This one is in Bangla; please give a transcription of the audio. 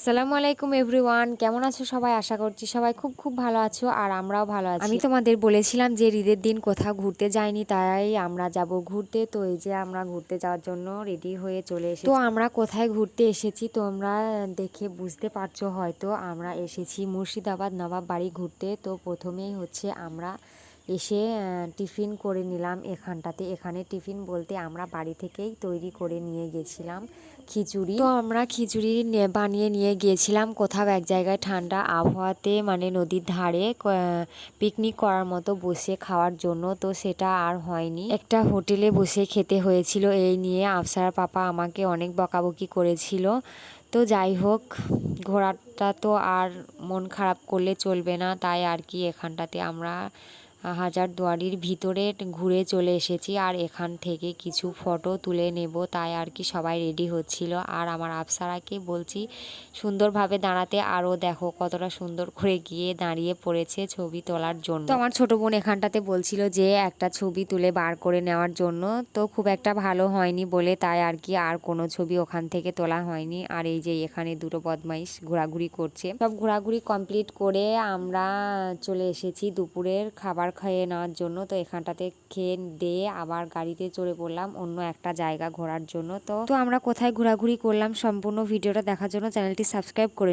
আসসালামু আলাইকুম এভরিওয়ান, কেমন আছো সবাই? আশা করছি সবাই খুব খুব ভালো আছো আর আমরাও ভালো আছি। আমি তোমাদের বলেছিলাম যে ঈদের দিন কোথাও ঘুরতে যাইনি, তাই আমরা যাব ঘুরতে। তো এই যে আমরা ঘুরতে যাওয়ার জন্য রেডি হয়ে চলে এসেছি। তো আমরা কোথায় ঘুরতে এসেছি তোমরা দেখে বুঝতে পারছো হয়তো। আমরা এসেছি মুর্শিদাবাদ নবাব বাড়ি ঘুরতে। তো প্রথমেই হচ্ছে আমরা এসে টিফিন করে নিলাম এখানটাতে। এখানে টিফিন বলতে আমরা বাড়ি থেকেই তৈরি করে নিয়ে গেছিলাম খিচুড়ি। তো আমরা খিচুড়ি বানিয়ে নিয়ে গিয়েছিলাম কোথাও এক জায়গায় ঠান্ডা আবহাওয়াতে, মানে নদীর ধারে পিকনিক করার মতো বসে খাওয়ার জন্য। তো সেটা আর হয়নি, একটা হোটেলে বসে খেতে হয়েছিল। এই নিয়ে আফসার পাপা আমাকে অনেক বকাবকি করেছিল। তো যাই হোক, ঘোরাটা তো আর মন খারাপ করলে চলবে না, তাই আর কি এখানটাতে আমরা হাজারদুয়ারির ভিতরে ঘুরে চলে এসেছি। আর এখান থেকে কিছু ফটো তুলে নেব, তাই আর কি সবাই রেডি হচ্ছিল। আর আমার আফসারাকে বলছি সুন্দরভাবে দাঁড়াতে, আরও দেখো কতটা সুন্দর করে গিয়ে দাঁড়িয়ে পড়েছে ছবি তোলার জন্য। তো আমার ছোট বোন এখানটাতে বলছিল যে একটা ছবি তুলে বার করে নেওয়ার জন্য। তো খুব একটা ভালো হয়নি বলে তাই আর কি আর কোনো ছবি ওখান থেকে তোলা হয়নি। আর এই যে এখানে দুটো বদমাইশ ঘোরাঘুরি করছে। সব ঘোরাঘুরি কমপ্লিট করে আমরা চলে এসেছি দুপুরের খাবার খেয়ে নেওয়ার জন্য। তো এখানটাতে খেয়ে দিয়ে আবার গাড়িতে চড়ে পড়লাম অন্য একটা জায়গা ঘোরার জন্য। তো আমরা কোথায় ঘোরাঘুরি করলাম সম্পূর্ণ ভিডিওটা দেখার জন্য চ্যানেলটি সাবস্ক্রাইব করে